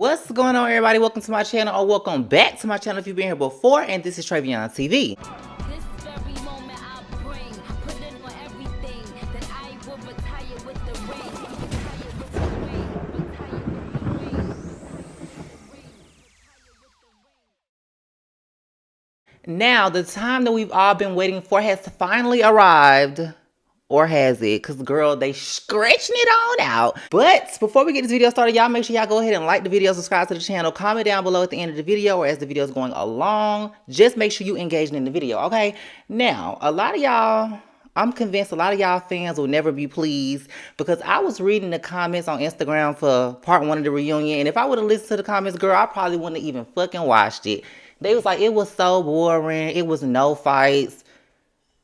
What's going on, everybody? Welcome to my channel, or welcome back to my channel if you've been here before. And this is Travion TV. This very moment I bring, put in on everything that I will retire with the ring. Now, the time that we've all been waiting for has finally arrived. Or has it? Because, girl, they stretching it on out. But before we get this video started, y'all make sure y'all go ahead and like the video, subscribe to the channel, comment down below at the end of the video or as the video is going along. Just make sure you engaging in the video, okay? Now, a lot of y'all, I'm convinced a lot of y'all fans will never be pleased because I was reading the comments on Instagram for part 1 of the reunion. And if I would have listened to the comments, girl, I probably wouldn't have even fucking watched it. They was like, it was so boring. It was no fights.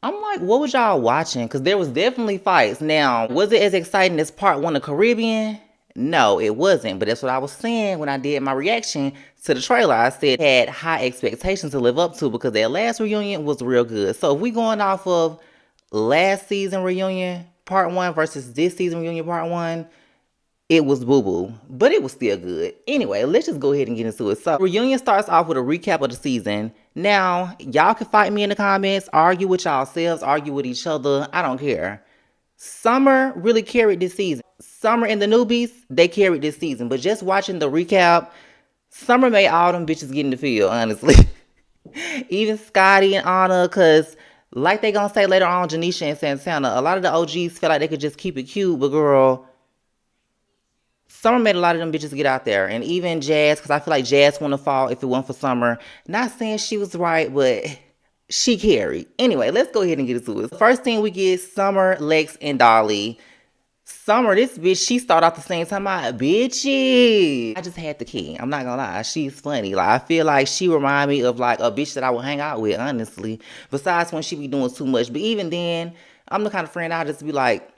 I'm like, what was y'all watching? Because there was definitely fights. Now, was it as exciting as part 1 of Caribbean? No, it wasn't. But that's what I was saying when I did my reaction to the trailer. I said had high expectations to live up to because their last reunion was real good. So if we going off of last season reunion part 1 versus this season reunion part 1, it was boo-boo, but it was still good. Anyway, let's just go ahead and get into it. So, reunion starts off with a recap of the season. Now, y'all can fight me in the comments, argue with y'all selves, argue with each other. I don't care. Summer really carried this season. Summer and the newbies, they carried this season. But just watching the recap, Summer made all them bitches get in the field, honestly. Even Scotty and Anna, because like they gonna say later on, Janisha and Santana, a lot of the OGs feel like they could just keep it cute, but girl, Summer made a lot of them bitches get out there. And even Jazz, because I feel like Jazz wouldn't have fought if it wasn't for Summer. Not saying she was right, but she carried. Anyway, let's go ahead and get into it. First thing we get, Summer, Lex, and Dolly. Summer, this bitch, she started off the same time. Bitchy. I just had the key. I'm not gonna lie. She's funny. Like, I feel like she remind me of like a bitch that I would hang out with, honestly. Besides when she be doing too much. But even then, I'm the kind of friend I'll just be like,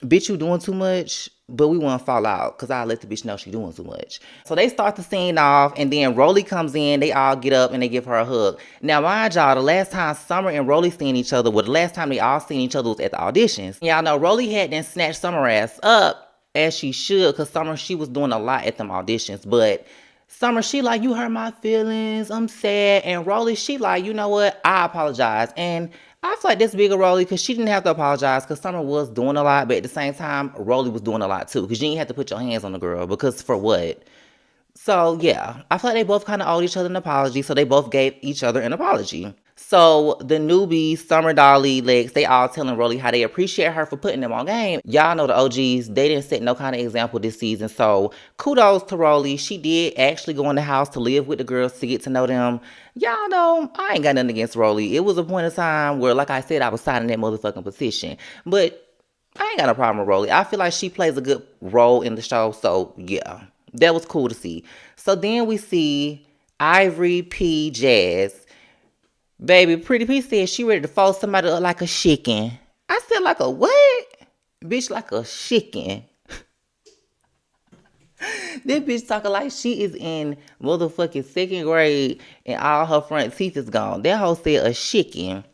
bitch, you doing too much, but we want to fall out because I let the bitch know she doing too much. So they start the scene off, and then Rolly comes in. They all get up and they give her a hug. Now, mind y'all, the last time Summer and Rolly seen each other, well, the last time they all seen each other was at the auditions. Y'all know Rolly had then snatched Summer ass up as she should because Summer, she was doing a lot at them auditions, but Summer, she like, you hurt my feelings, I'm sad. And Rolly, she like, you know what, I apologize. And I feel like that's bigger Rolly because she didn't have to apologize because Summer was doing a lot, but at the same time, Rolly was doing a lot too because you didn't have to put your hands on the girl because for what? So yeah, I feel like they both kind of owed each other an apology, so they both gave each other an apology. So the newbies, Summer, Dolly, Lex, they all telling Rolly how they appreciate her for putting them on game. Y'all know the OGs, they didn't set no kind of example this season. So kudos to Rolly. She did actually go in the house to live with the girls to get to know them. Y'all know, I ain't got nothing against Rolly. It was a point of time where, like I said, I was signing that motherfucking petition. But I ain't got no problem with Rolly. I feel like she plays a good role in the show. So yeah, that was cool to see. So then we see Ivory, P, Jazz. Baby, Pretty P said she ready to fold somebody up like a chicken. I said like a what? Bitch, like a chicken. This bitch talking like she is in motherfucking 2nd grade and all her front teeth is gone. That hoe said a chicken.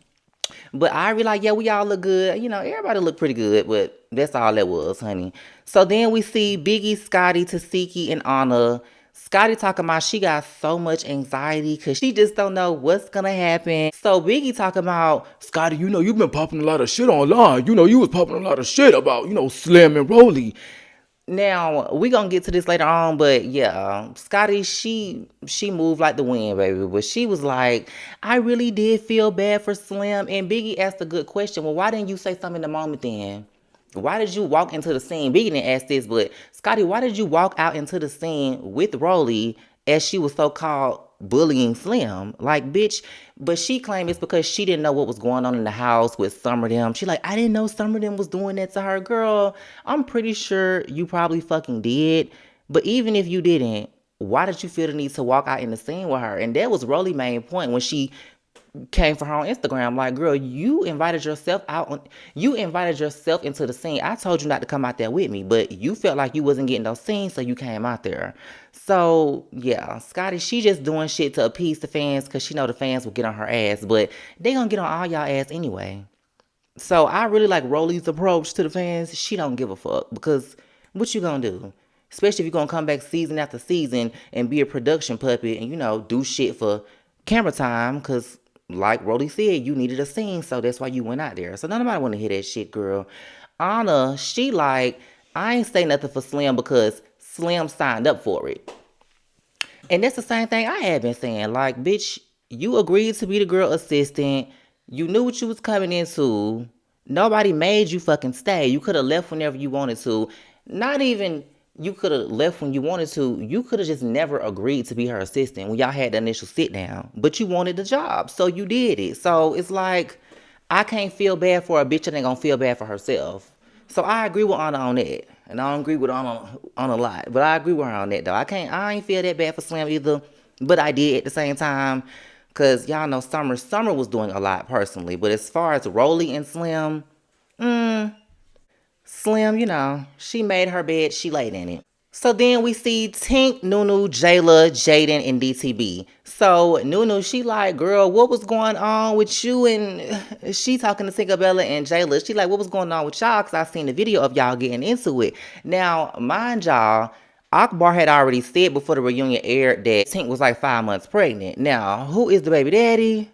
But I be like, yeah, we all look good. You know, everybody look pretty good, but that's all that was, honey. So then we see Biggie, Scotty, Tasiki, and Anna. Scotty talking about she got so much anxiety because she just don't know what's going to happen. So Biggie talking about, Scotty, you know, you've been popping a lot of shit online. You know, you was popping a lot of shit about, you know, Slim and Rolly. Now, we gonna get to this later on, but yeah, Scotty, she moved like the wind, baby. But she was like, I really did feel bad for Slim. And Biggie asked a good question. Well, why didn't you say something in the moment then? Why did you walk into the scene? Biggie didn't ask this, but Scotty, why did you walk out into the scene with Rolly as she was so-called bullying Slim? Like, bitch, but she claimed it's because she didn't know what was going on in the house with Summer them. She like, I didn't know Summer them was doing that to her. Girl, I'm pretty sure you probably fucking did. But even if you didn't, why did you feel the need to walk out in the scene with her? And that was Rolly's main point when she came for her on Instagram. Like, girl, you invited yourself out. You invited yourself into the scene. I told you not to come out there with me, but you felt like you wasn't getting those scenes, so you came out there. So yeah, Scotty, she just doing shit to appease the fans because she know the fans will get on her ass, but they gonna get on all y'all ass anyway. So I really like Rolly's approach to the fans. She don't give a fuck because what you gonna do? Especially if you're gonna come back season after season and be a production puppet and, you know, do shit for camera time. Cause like Rolly said, you needed a scene, so that's why you went out there. So nobody wanna hear that shit, girl. Anna, she like, I ain't say nothing for Slim because Slim signed up for it. And that's the same thing I had been saying. Like, bitch, you agreed to be the girl assistant. You knew what you was coming into. Nobody made you fucking stay. You could have left whenever you wanted to. Not even you could have left when you wanted to. You could have just never agreed to be her assistant when y'all had the initial sit down. But you wanted the job, so you did it. So it's like, I can't feel bad for a bitch that ain't gonna feel bad for herself. So I agree with Anna on that. And I don't agree with Anna on a lot. But I agree with her on that though. I ain't feel that bad for Slim either. But I did at the same time. Cause y'all know Summer was doing a lot personally. But as far as Rolly and Slim, Slim, you know, she made her bed, she laid in it. So then we see Tink, Nunu, Jayla, Jaden, and DTB. So Nunu, she like, girl, what was going on with you? And she talking to Tinkerbella and Jayla. She like, what was going on with y'all? Because I seen the video of y'all getting into it. Now, mind y'all, Akbar had already said before the reunion aired that Tink was like 5 months pregnant. Now, who is the baby daddy?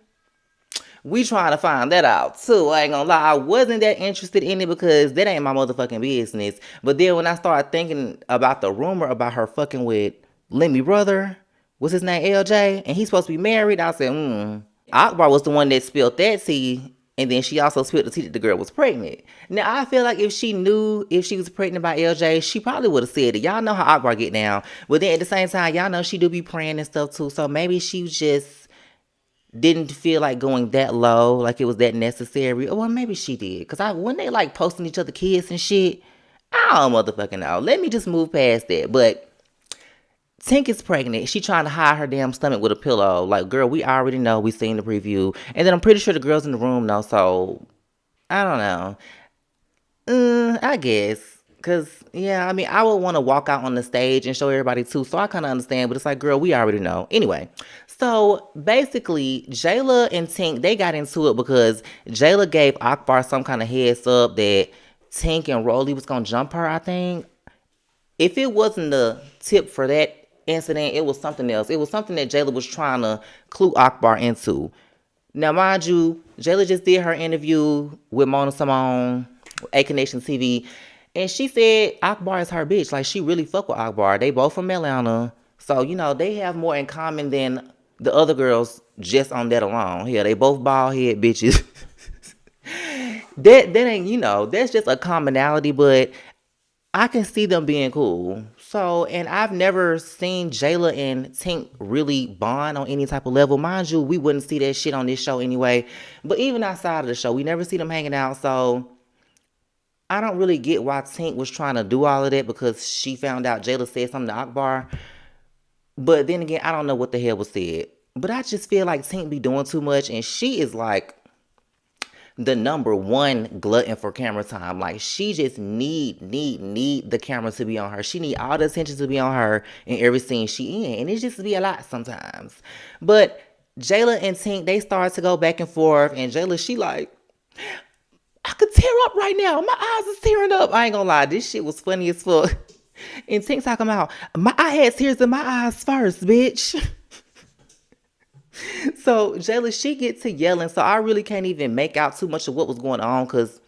We trying to find that out too. I ain't gonna lie, I wasn't that interested in it because that ain't my motherfucking business. But then when I started thinking about the rumor about her fucking with Lemmy brother, what's his name, LJ, and he's supposed to be married, I said, Akbar was the one that spilled that tea, and then she also spilled the tea that the girl was pregnant. Now I feel like if she knew if she was pregnant by LJ, she probably would have said it. Y'all know how Akbar get down. But then at the same time, y'all know she do be praying and stuff too. So maybe she just didn't feel like going that low, like it was that necessary. Or well, maybe she did. Because when they like posting each other kids and shit, I don't motherfucking know. Let me just move past that. But Tink is pregnant. She trying to hide her damn stomach with a pillow. Like, girl, we already know. We seen the preview. And then I'm pretty sure the girls in the room know. So, I don't know. I guess. Because, yeah, I mean, I would want to walk out on the stage and show everybody too. So I kind of understand. But it's like, girl, we already know. Anyway. So basically, Jayla and Tink, they got into it because Jayla gave Akbar some kind of heads up that Tink and Rolly was going to jump her, I think. If it wasn't the tip for that incident, it was something else. It was something that Jayla was trying to clue Akbar into. Now, mind you, Jayla just did her interview with Mona Simone, A Nation TV, and she said Akbar is her bitch. Like, she really fuck with Akbar. They both from Atlanta. So, you know, they have more in common than the other girls just on that alone. Yeah, they both bald head bitches. that ain't, you know, that's just a commonality, but I can see them being cool. So, and I've never seen Jayla and Tink really bond on any type of level. Mind you, we wouldn't see that shit on this show anyway. But even outside of the show, we never see them hanging out. So, I don't really get why Tink was trying to do all of that because she found out Jayla said something to Akbar. But then again, I don't know what the hell was said. But I just feel like Tink be doing too much. And she is like the number one glutton for camera time. Like, she just need the camera to be on her. She need all the attention to be on her in every scene she in. And it just be a lot sometimes. But Jayla and Tink, they start to go back and forth. And Jayla, she like, I could tear up right now. My eyes is tearing up. I ain't gonna lie. This shit was funny as fuck. And Tink talking about, I had tears in my eyes first, bitch. So Jayla, she gets to yelling. So I really can't even make out too much of what was going on because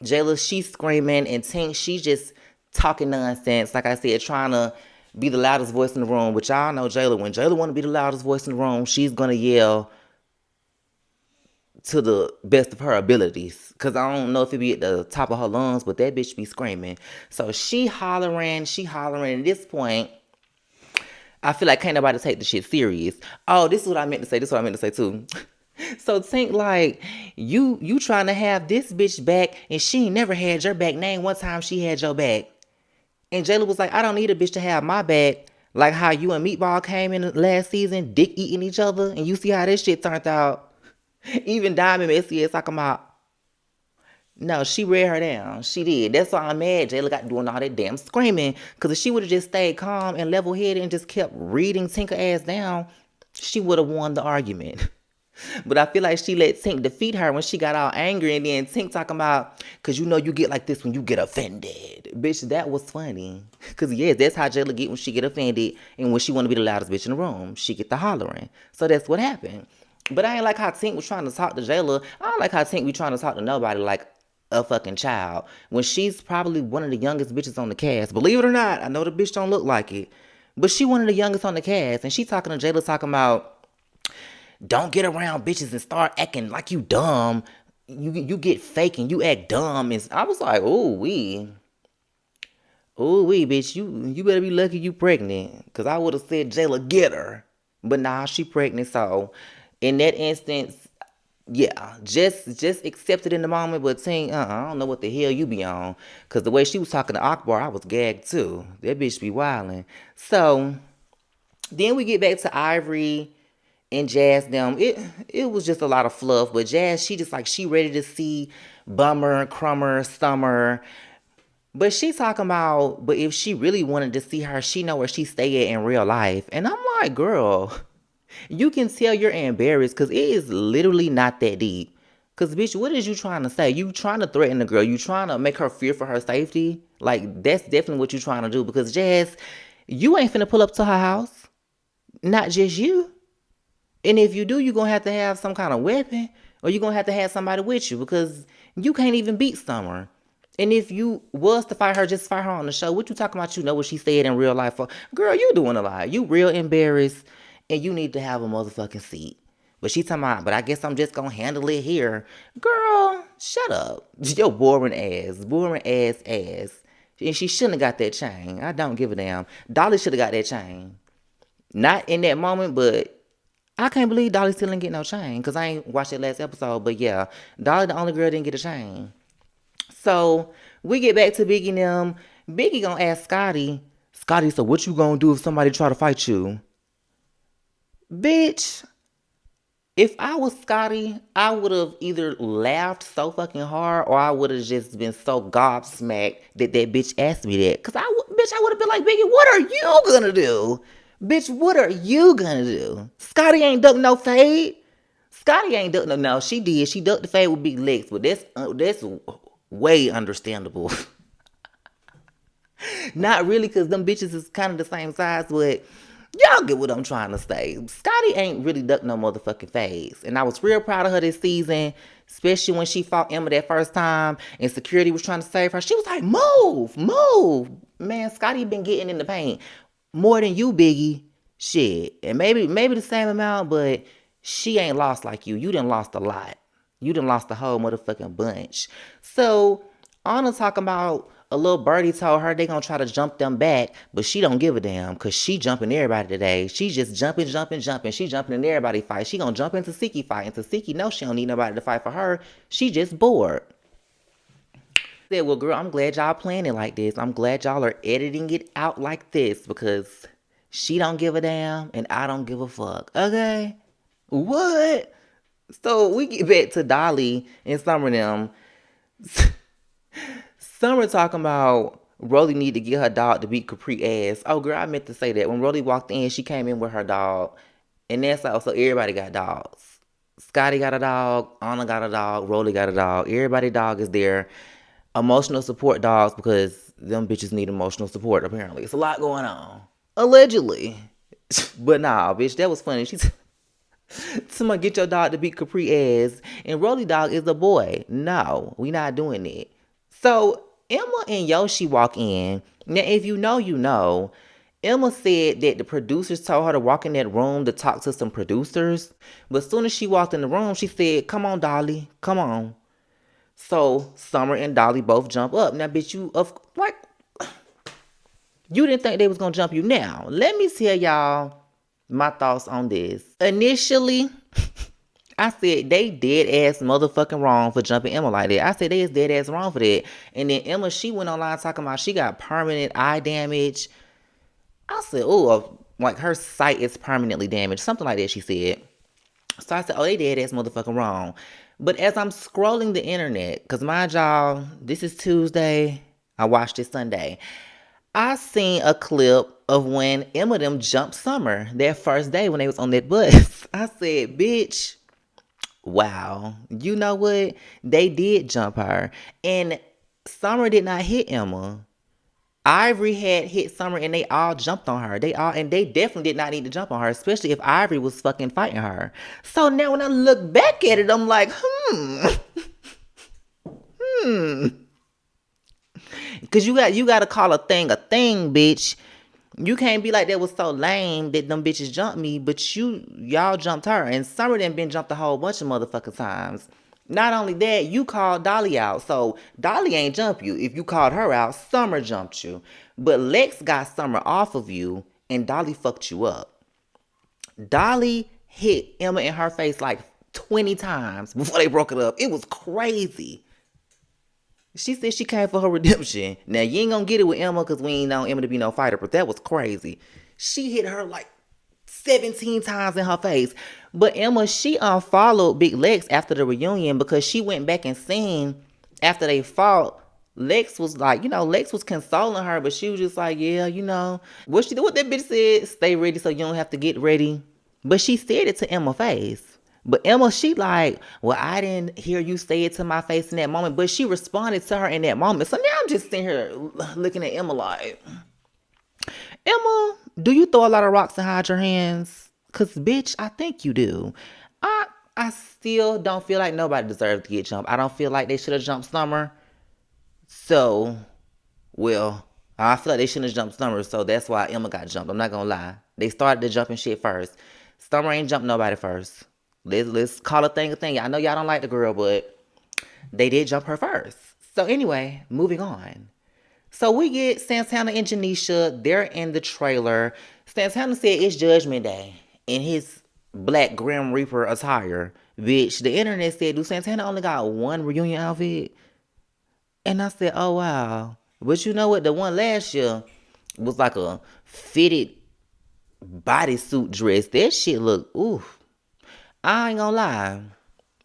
Jayla, she's screaming and Tink, she's just talking nonsense. Like I said, trying to be the loudest voice in the room. Which y'all know Jayla, when Jayla want to be the loudest voice in the room, she's going to yell to the best of her abilities. Because I don't know if it be at the top of her lungs, but that bitch be screaming. So she hollering. At this point, I feel like can't nobody take the shit serious. Oh, this is what I meant to say. Too. So Tink like, you trying to have this bitch back and she ain't never had your back. Name one time she had your back. And Jayla was like, I don't need a bitch to have my back. Like how you and Meatball came in last season, dick eating each other. And you see how this shit turned out. Even Diamond Messy is talking about, no, she read her down. She did. That's why I'm mad Jayla got doing all that damn screaming. Because if she would have just stayed calm and level-headed and just kept reading Tinker ass down, she would have won the argument. But I feel like she let Tink defeat her when she got all angry, and then Tink talking about, cause you know you get like this when you get offended. Bitch, that was funny. Cause yes, that's how Jayla get when she get offended, and when she want to be the loudest bitch in the room, she get the hollering. So that's what happened. But I ain't like how Tink was trying to talk to Jayla. I don't like how Tink be trying to talk to nobody like a fucking child. When she's probably one of the youngest bitches on the cast. Believe it or not, I know the bitch don't look like it. But she one of the youngest on the cast. And she talking to Jayla talking about, don't get around bitches and start acting like you dumb. You get fake and you act dumb. And I was like, ooh wee, bitch, you better be lucky you pregnant. Cause I would have said Jayla get her. But nah, she pregnant. So in that instance, yeah, just accept it in the moment. But Tink, I don't know what the hell you be on. Cause the way she was talking to Akbar, I was gagged too. That bitch be wildin'. So then we get back to Ivory and Jazz them. It was just a lot of fluff. But Jazz, she just like she ready to see Bummer, Crummer, Summer. But she talking about, but if she really wanted to see her, she know where she stay at in real life. And I'm like, girl, you can tell you're embarrassed because it is literally not that deep. Because, bitch, what is you trying to say? You trying to threaten the girl. You trying to make her fear for her safety. Like, that's definitely what you trying to do. Because, Jazz, you ain't finna pull up to her house. Not just you. And if you do, you're going to have some kind of weapon. Or you're going to have somebody with you. Because you can't even beat Summer. And if you was to fight her, just fight her on the show. What you talking about? You know what she said in real life. For? Girl, you doing a lot. You real embarrassed. And you need to have a motherfucking seat. But she talking about, but I guess I'm just going to handle it here. Girl, shut up. Yo, boring ass. And she shouldn't have got that chain. I don't give a damn. Dolly should have got that chain. Not in that moment, but I can't believe Dolly still didn't get no chain. Because I ain't watched that last episode. But yeah, Dolly the only girl didn't get a chain. So we get back to Biggie and them. Biggie gonna ask Scotty, so what you gonna do if somebody try to fight you? Bitch, if I was Scotty, I would have either laughed so fucking hard or I would have just been so gobsmacked that bitch asked me that. Cause I would have been like, Biggie, what are you gonna do? Bitch, what are you gonna do? Scotty ain't duck no fade. Scotty ain't duck no, she did. She ducked the fade with big legs, but that's way understandable. Not really, because them bitches is kind of the same size, but y'all get what I'm trying to say. Scotty ain't really ducked no motherfucking face. And I was real proud of her this season, especially when she fought Emma that first time and security was trying to save her. She was like, move. Man, Scotty been getting in the paint more than you, Biggie. Shit. And maybe the same amount, but she ain't lost like you. You done lost a lot. You done lost the whole motherfucking bunch. So, Anna talking about a little birdie told her they gonna try to jump them back, but she don't give a damn because she jumping everybody today. She just jumping. She jumping in everybody fight. She gonna jump into Siki fight. And Siki knows she don't need nobody to fight for her. She just bored. Said, well, girl, I'm glad y'all playing it like this. I'm glad y'all are editing it out like this because she don't give a damn and I don't give a fuck. Okay? What? So we get back to Dolly and Summer them. Summer talking about Rolly need to get her dog to beat Capri ass. Oh, girl, I meant to say that. When Rolly walked in, she came in with her dog. And that's also everybody got dogs. Scotty got a dog. Anna got a dog. Rolly got a dog. Everybody dog is there. Emotional support dogs because them bitches need emotional support, apparently. It's a lot going on. Allegedly. But nah, bitch, that was funny. She's... Somebody get your dog to beat Capri ass. And Rolly dog is a boy. No, we not doing it. So Emma and Yoshi walk in. Now, if you know, you know. Emma said that the producers told her to walk in that room to talk to some producers. But as soon as she walked in the room, she said, come on, Dolly. Come on. So Summer and Dolly both jump up. Now, bitch, you didn't think they was going to jump you. Now, let me tell y'all my thoughts on this. Initially, I said they dead ass motherfucking wrong for jumping Emma like that. I said they is dead ass wrong for that. And then Emma, she went online talking about she got permanent eye damage. I said, oh, like her sight is permanently damaged. Something like that, she said. So I said, oh, they dead ass motherfucking wrong. But as I'm scrolling the internet, because mind y'all, this is Tuesday. I watched it Sunday. I seen a clip of when Emma them jumped Summer that first day when they was on that bus. I said, bitch, Wow. You know what? They did jump her. And Summer did not hit Emma. Ivory had hit Summer and they all jumped on her. They definitely did not need to jump on her, especially if Ivory was fucking fighting her. So now when I look back at it, I'm like, Cause you gotta call a thing, bitch. You can't be like, that was so lame that them bitches jumped me, but y'all jumped her. And Summer done been jumped a whole bunch of motherfucking times. Not only that, you called Dolly out. So Dolly ain't jump you. If you called her out, Summer jumped you. But Lex got Summer off of you and Dolly fucked you up. Dolly hit Emma in her face like 20 times before they broke it up. It was crazy. She said she came for her redemption. Now, you ain't gonna get it with Emma because we ain't known Emma to be no fighter, but that was crazy. She hit her like 17 times in her face. But Emma, she unfollowed Big Lex after the reunion because she went back and seen after they fought. Lex was like, Lex was consoling her, but she was just like, yeah, what that bitch said, stay ready so you don't have to get ready. But she said it to Emma's face. But Emma, she like, well, I didn't hear you say it to my face in that moment. But she responded to her in that moment. So now I'm just sitting here looking at Emma like, Emma, do you throw a lot of rocks and hide your hands? Because, bitch, I think you do. I still don't feel like nobody deserved to get jumped. I don't feel like they should have jumped Summer. So, well, I feel like they shouldn't have jumped Summer. So that's why Emma got jumped. I'm not going to lie. They started the jumping shit first. Summer ain't jumped nobody first. Let's call a thing. I know y'all don't like the girl, but they did jump her first. So anyway, moving on. So we get Santana and Janisha. They're in the trailer. Santana said it's Judgment Day in his Black Grim Reaper attire. Bitch, the internet said, do Santana only got one reunion outfit? And I said, oh, wow. But you know what? The one last year was like a fitted bodysuit dress. That shit looked, oof. I ain't gonna lie.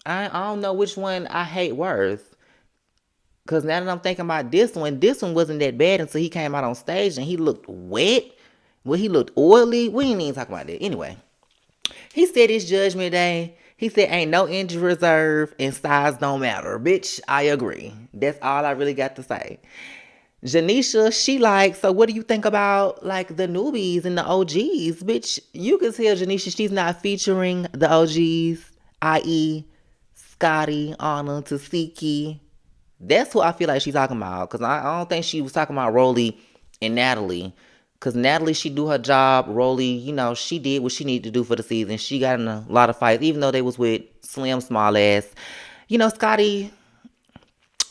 I don't know which one I hate worse. Because now that I'm thinking about this one wasn't that bad until he came out on stage and he looked wet. Well, he looked oily. We ain't even talking about that. Anyway, he said it's Judgment Day. He said ain't no injury reserve and size don't matter. Bitch, I agree. That's all I really got to say. Janisha, she like, so what do you think about like the newbies and the OGs? Bitch, you can tell Janisha she's not featuring the OGs, i.e. Scotty, Anna, Tasiki. That's who I feel like she's talking about. Because I don't think she was talking about Rolly and Natalie. Because Natalie, she do her job. Rolly, she did what she needed to do for the season. She got in a lot of fights, even though they was with Slim Small Ass. Scotty...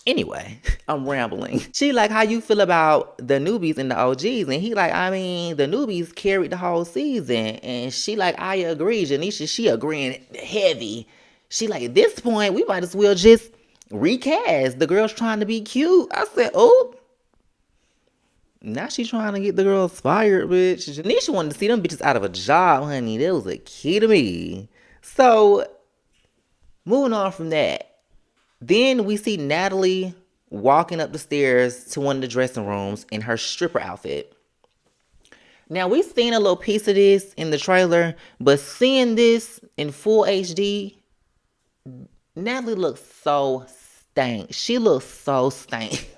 Anyway, I'm rambling. She like, how you feel about the newbies and the OGs? And he like, I mean, the newbies carried the whole season. And she like, I agree. Janisha, she agreeing heavy. She like, at this point, we might as well just recast. The girl's trying to be cute. I said, oh. Now she trying to get the girls fired, bitch. Janisha wanted to see them bitches out of a job, honey. That was a key to me. So, moving on from that. Then we see Natalie walking up the stairs to one of the dressing rooms in her stripper outfit. Now, we've seen a little piece of this in the trailer, but seeing this in full HD, Natalie looks so stank. She looks so stank.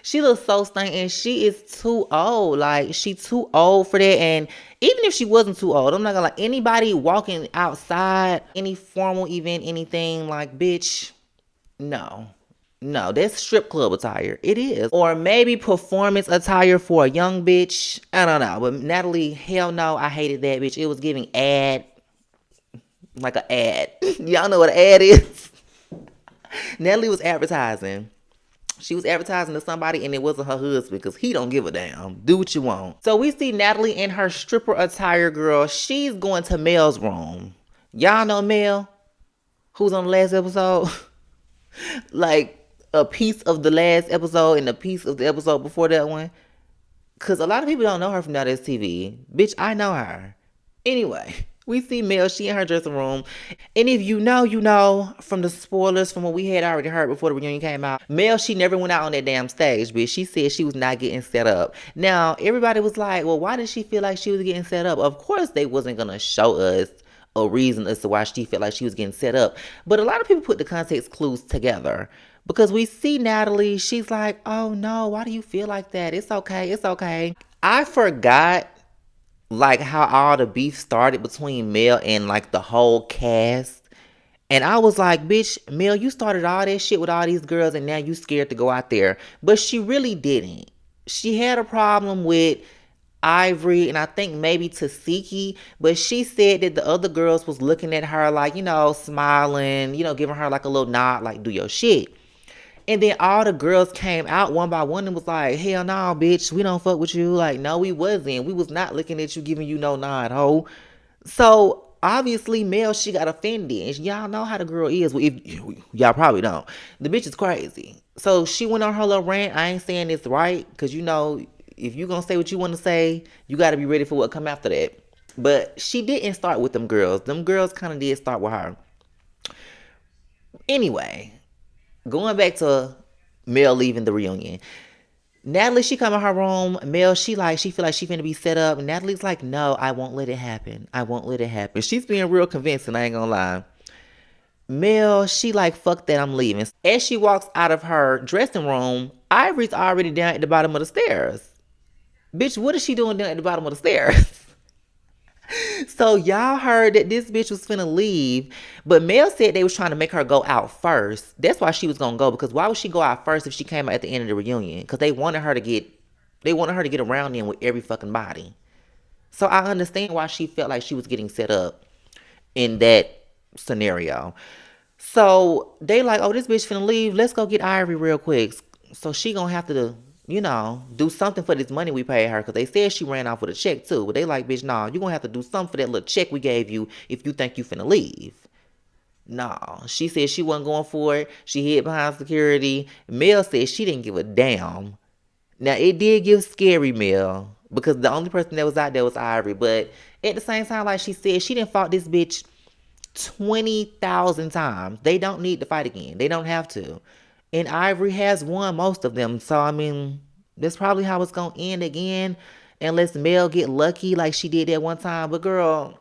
She looks so stank, and she is too old. Like, she too old for that. And even if she wasn't too old, I'm not gonna lie, anybody walking outside, any formal event, anything, like, bitch... No, that's strip club attire. It is. Or maybe performance attire for a young bitch. I don't know. But Natalie, hell no, I hated that bitch. It was giving ad. Like an ad. Y'all know what an ad is? Natalie was advertising. She was advertising to somebody and it wasn't her husband because he don't give a damn. Do what you want. So we see Natalie in her stripper attire, girl. She's going to Mel's room. Y'all know Mel? Who's on the last episode? Like a piece of the last episode and a piece of the episode before that one. Because a lot of people don't know her from Now That's TV. Bitch, I know her. Anyway, we see Mel. She in her dressing room. And if you know, you know from the spoilers from what we had already heard before the reunion came out. Mel, she never went out on that damn stage, bitch. She said she was not getting set up. Now, everybody was like, well, why did she feel like she was getting set up? Of course, they wasn't going to show us a reason as to why she felt like she was getting set up. But a lot of people put the context clues together because we see Natalie. She's like, oh no, why do you feel like that? It's okay. It's okay. I forgot like how all the beef started between Mel and like the whole cast. And I was like, bitch, Mel, you started all that shit with all these girls and now you scared to go out there. But she really didn't. She had a problem with Ivory and I think maybe Tasiki, but she said that the other girls was looking at her like, smiling, giving her like a little nod, like, do your shit. And then all the girls came out one by one and was like, hell no, bitch, we don't fuck with you. Like, no, we wasn't. We was not looking at you, giving you no nod, ho. So obviously, Mel, she got offended. And y'all know how the girl is. Well, y'all probably don't. The bitch is crazy. So she went on her little rant. I ain't saying it's right. Because, if you going to say what you want to say, you got to be ready for what come after that. But she didn't start with them girls. Them girls kind of did start with her. Anyway, going back to Mel leaving the reunion. Natalie, she come in her room. Mel, she feel like she finna be set up. Natalie's like, no, I won't let it happen. I won't let it happen. She's being real convincing, I ain't gonna lie. Mel, she like, fuck that, I'm leaving. As she walks out of her dressing room, Ivory's already down at the bottom of the stairs. Bitch, what is she doing down at the bottom of the stairs? So y'all heard that this bitch was finna leave, but Mel said they was trying to make her go out first. That's why she was gonna go, because why would she go out first if she came out at the end of the reunion? Because they wanted her to get around in with every fucking body. So I understand why she felt like she was getting set up in that scenario. So they like, oh, this bitch finna leave. Let's go get Ivory real quick. So she gonna have to do something for this money we paid her. Because they said she ran off with a check too. But they like, bitch, nah, you gonna have to do something for that little check we gave you if you think you finna leave. Nah, she said she wasn't going for it. She hid behind security. Mel said she didn't give a damn. Now, it did give scary Mel. Because the only person that was out there was Ivory. But at the same time, like she said, she didn't fought this bitch 20,000 times. They don't need to fight again. They don't have to. And Ivory has won most of them. So, I mean, that's probably how it's going to end again. Unless Mel get lucky like she did that one time. But, girl,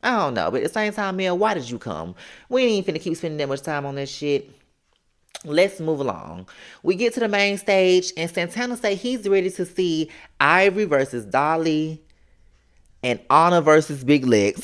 I don't know. But at the same time, Mel, why did you come? We ain't even finna keep spending that much time on this shit. Let's move along. We get to the main stage. And Santana say he's ready to see Ivory versus Dolly. And Anna versus Big Legs.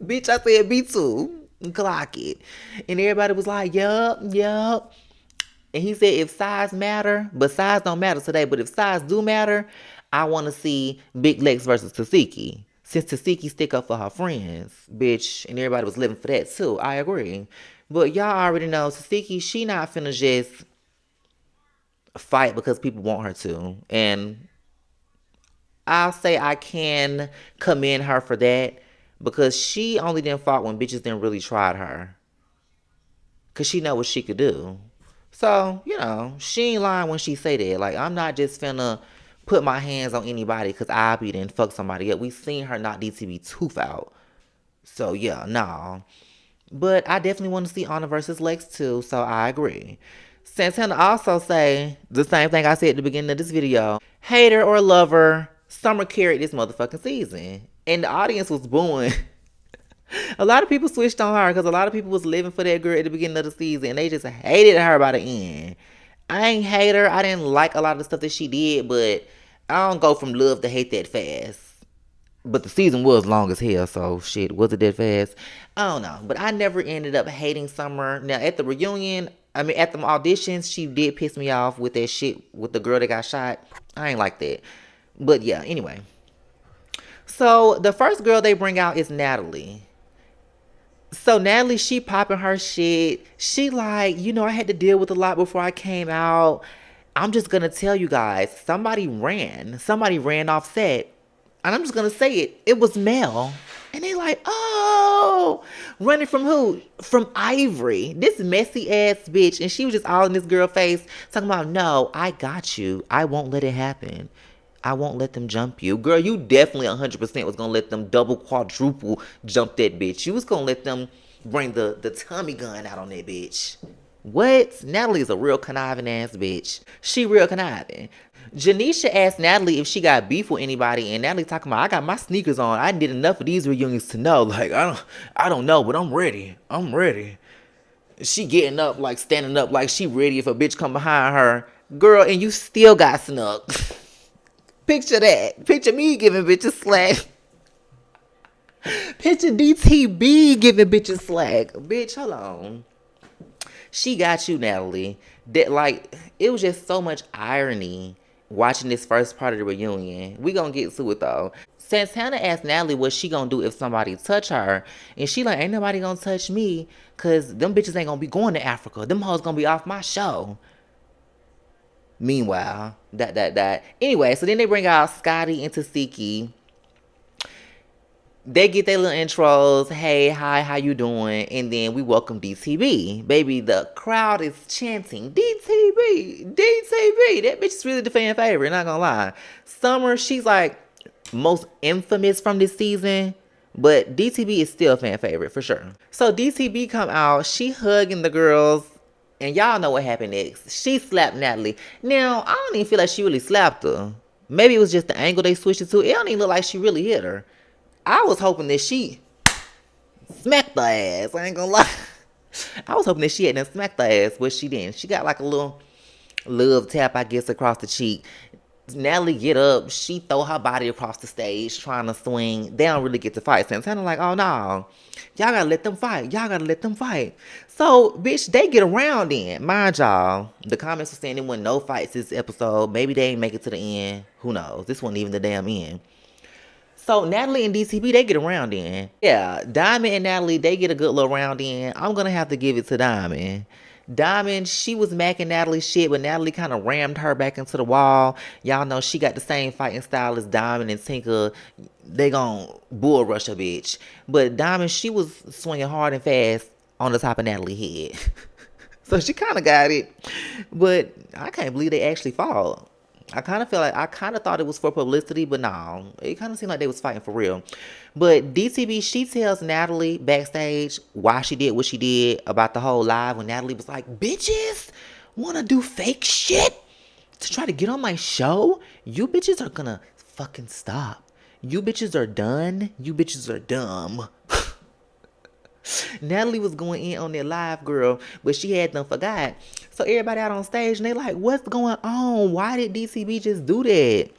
Bitch, I said me too. Clock it. And everybody was like, yup. And he said if size matter, but size don't matter today, but if size do matter, I want to see Big Legs versus Tasiki. Since Tasiki stick up for her friends, bitch. And everybody was living for that too. I agree. But y'all already know Tasiki, she not finna just fight because people want her to. And I'll say I can commend her for that. Because she only didn't fought when bitches didn't really tried her. Because she know what she could do. So, she ain't lying when she say that. Like, I'm not just finna put my hands on anybody because I be done fuck somebody up. We seen her knock DTB tooth out. So, yeah, nah. But I definitely want to see Anna versus Lex too. So, I agree. Santana also say the same thing I said at the beginning of this video. Hater or lover, Summer carried this motherfucking season. And the audience was booing. A lot of people switched on her because a lot of people was living for that girl at the beginning of the season. And they just hated her by the end. I ain't hate her. I didn't like a lot of the stuff that she did. But I don't go from love to hate that fast. But the season was long as hell. So shit, was it that fast? I don't know. But I never ended up hating Summer. Now at the reunion, at the auditions, she did piss me off with that shit with the girl that got shot. I ain't like that. But yeah, anyway. So, the first girl they bring out is Natalie. So, Natalie, she popping her shit. She like, I had to deal with a lot before I came out. I'm just going to tell you guys, somebody ran off set. And I'm just going to say it. It was Mel. And they like, oh, running from who? From Ivory. This messy ass bitch. And she was just all in this girl's face talking about, no, I got you. I won't let it happen. I won't let them jump you. Girl, you definitely 100% was going to let them double, quadruple jump that bitch. You was going to let them bring the Tommy gun out on that bitch. What? Natalie is a real conniving ass bitch. She real conniving. Janisha asked Natalie if she got beef with anybody, and Natalie talking about, I got my sneakers on. I did enough of these reunions to know. Like, I don't know, but I'm ready. I'm ready. She getting up, like standing up, like she ready if a bitch come behind her. Girl, and you still got snuck. Picture that. Picture me giving bitches slack. Picture DTB giving bitches slack. Bitch, hold on. She got you, Natalie. That, like, it was just so much irony watching this first part of the reunion. We gonna get to it though. Santana asked Natalie what she gonna do if somebody touch her, and she like, ain't nobody gonna touch me, cause them bitches ain't gonna be going to Africa. Them hoes gonna be off my show. Meanwhile, Anyway, so then they bring out Scotty and Tasiki. They get their little intros. Hey, hi, how you doing? And then we welcome DTB. Baby, the crowd is chanting, DTB, DTB. That bitch is really the fan favorite, not gonna lie. Summer, she's like most infamous from this season. But DTB is still a fan favorite, for sure. So DTB come out. She hugging the girls. And y'all know what happened next. She slapped Natalie. Now, I don't even feel like she really slapped her. Maybe it was just the angle they switched it to. It don't even look like she really hit her. I was hoping that she smacked her ass. I ain't gonna lie. I was hoping that she hadn't smacked her ass, but she didn't. She got like a little love tap, I guess, across the cheek. Natalie get up. She throw her body across the stage trying to swing. They don't really get to fight. Santana like, oh no. Y'all gotta let them fight. Y'all gotta let them fight. So, bitch, they get around then. Mind y'all, the comments were saying there wasn't no fights this episode. Maybe they ain't make it to the end. Who knows? This wasn't even the damn end. So Natalie and DTB, they get around in. Yeah, Diamond and Natalie, they get a good little round in. I'm going to have to give it to Diamond. Diamond, she was macking Natalie's shit, but Natalie kind of rammed her back into the wall. Y'all know she got the same fighting style as Diamond and Tinker. They gon' bull rush a bitch. But Diamond, she was swinging hard and fast on the top of Natalie's head. So she kind of got it. But I can't believe they actually fought. I kind of thought it was for publicity, but no. It kind of seemed like they was fighting for real. But DTB, she tells Natalie backstage why she did what she did about the whole live when Natalie was like, bitches want to do fake shit to try to get on my show? You bitches are gonna fucking stop. You bitches are done. You bitches are dumb. Natalie was going in on that live, girl, but she had them forgot. So everybody out on stage, and they like, what's going on? Why did DTB just do that?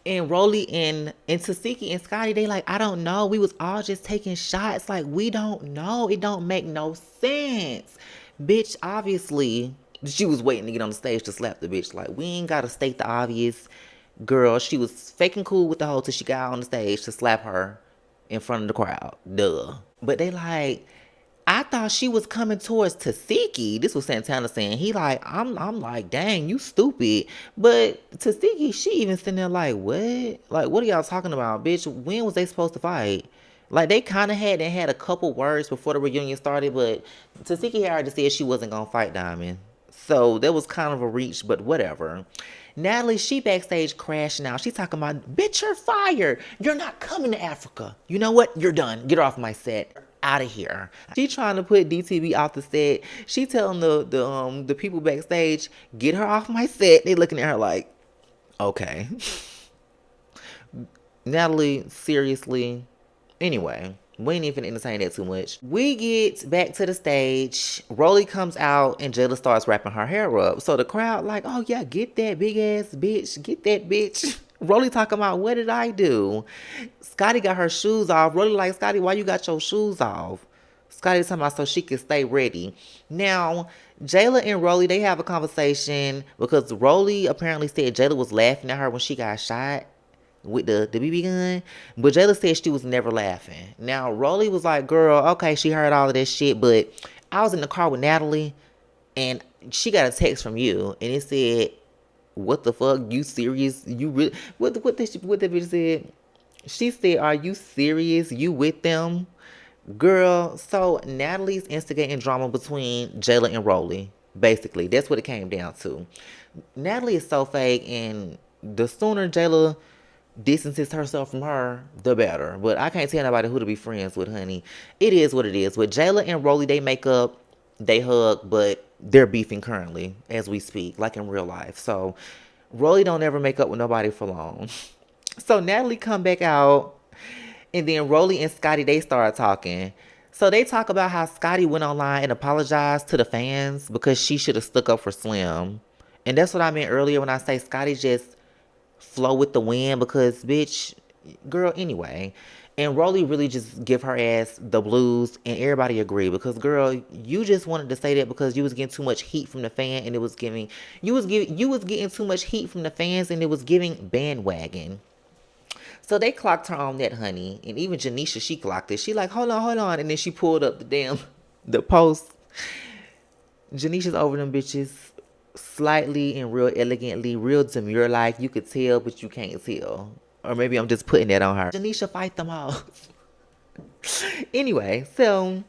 And Rolly and Tasiki and Scotty, they like, I don't know. We was all just taking shots. Like, we don't know. It don't make no sense. Bitch, obviously, she was waiting to get on the stage to slap the bitch. Like, we ain't got to state the obvious. Girl, she was faking cool with the hoe till she got on the stage to slap her in front of the crowd. Duh. But they like, I thought she was coming towards Tasiki. This was Santana saying. He like, I'm like, dang, you stupid. But Tasiki, she even sitting there like, what? Like, what are y'all talking about, bitch? When was they supposed to fight? Like, they kind of had a couple words before the reunion started, but Tasiki had already said she wasn't going to fight Diamond. So that was kind of a reach, but whatever. Natalie, she backstage crashing out. She talking about, bitch, you're fired. You're not coming to Africa. You know what? You're done. Get off my set. Out of here. She trying to put DTB off the set. She telling the people backstage, get her off my set. They looking at her like, okay. Natalie, seriously. Anyway, we ain't even entertain that too much. We get back to the stage. Rolly comes out and Jayla starts wrapping her hair up. So the crowd like, oh yeah, get that big ass bitch. Get that bitch. Rolly talking about, what did I do? Scotty got her shoes off. Rolly like, Scotty, why you got your shoes off? Scotty talking about so she can stay ready. Now, Jayla and Rolly, they have a conversation because Rolly apparently said Jayla was laughing at her when she got shot with the BB gun. But Jayla said she was never laughing. Now, Rolly was like, girl, okay, she heard all of this shit, but I was in the car with Natalie and she got a text from you and it said, what the fuck? You serious? You really? What the bitch said? She said, are you serious? You with them? Girl, so Natalie's instigating drama between Jayla and Rolly. Basically, that's what it came down to. Natalie is so fake, and the sooner Jayla distances herself from her, the better. But I can't tell nobody who to be friends with, honey. It is what it is. With Jayla and Rolly, they make up, they hug, but they're beefing currently as we speak, like in real life. So Rolly don't ever make up with nobody for long. So Natalie come back out, and then Rolly and Scotty, they start talking. So they talk about how Scotty went online and apologized to the fans because she should have stuck up for Slim. And that's what I meant earlier when I say Scotty just flow with the wind because, bitch, girl, anyway. And Rolly really just give her ass the blues, and everybody agree because, girl, you just wanted to say that because you was getting too much heat from the fan, and it was giving you was getting too much heat from the fans, and it was giving bandwagon. So they clocked her on that, honey. And even Janisha, she clocked it. She like, hold on. And then she pulled up the post. Janisha's over them bitches slightly and real elegantly, real demure like. You could tell, but you can't tell. Or maybe I'm just putting that on her. Janisha, fight them all. Anyway, so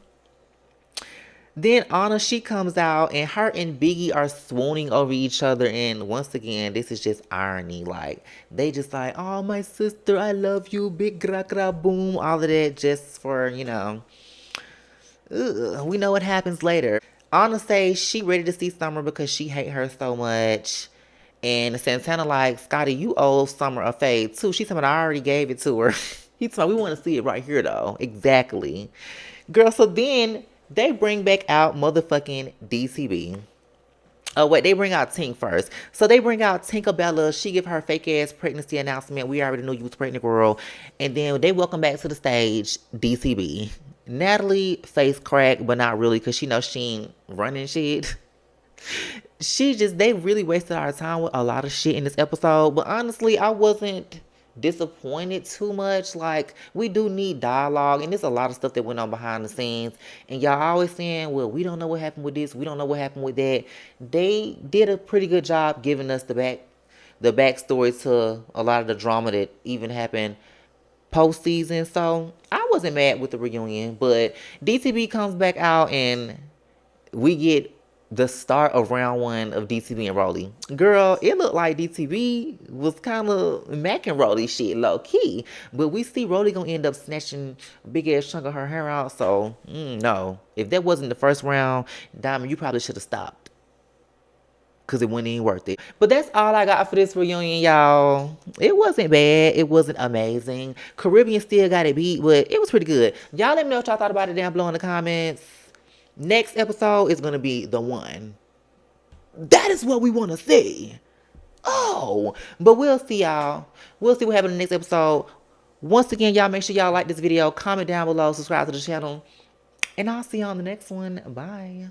then Anna, she comes out, and her and Biggie are swooning over each other. And once again, this is just irony. Like, they just like, oh, my sister, I love you, big gra gra boom, all of that just for, we know what happens later. Anna says she ready to see Summer because she hate her so much. And Santana like, Scotty, you owe Summer a fade too. She said, I already gave it to her. He told me, we want to see it right here though. Exactly. Girl, so then they bring back out motherfucking DTB. Oh, wait, they bring out Tink first. So they bring out Tinkerbella. She give her fake-ass pregnancy announcement. We already knew you was pregnant, girl. And then they welcome back to the stage DTB. Natalie face crack, but not really, because she knows she ain't running shit. They really wasted our time with a lot of shit in this episode. But honestly, I wasn't disappointed too much. Like, we do need dialogue, and there's a lot of stuff that went on behind the scenes, and y'all always saying, well, we don't know what happened with this, we don't know what happened with that. They did a pretty good job giving us the backstory to a lot of the drama that even happened post-season. So I wasn't mad with the reunion, but DTB comes back out, and we get the start of round one of DTB and Rolly. Girl, it looked like DTB was kind of macking Rolly shit low key. But we see Rolly gonna end up snatching a big ass chunk of her hair out. So, no. If that wasn't the first round, Diamond, you probably should have stopped. Because it wasn't even worth it. But that's all I got for this reunion, y'all. It wasn't bad. It wasn't amazing. Caribbean still got it beat, but it was pretty good. Y'all let me know what y'all thought about it down below in the comments. Next episode is going to be the one. That is what we want to see. Oh, but we'll see, y'all. We'll see what happens in the next episode. Once again, y'all make sure y'all like this video. Comment down below. Subscribe to the channel. And I'll see you on the next one. Bye.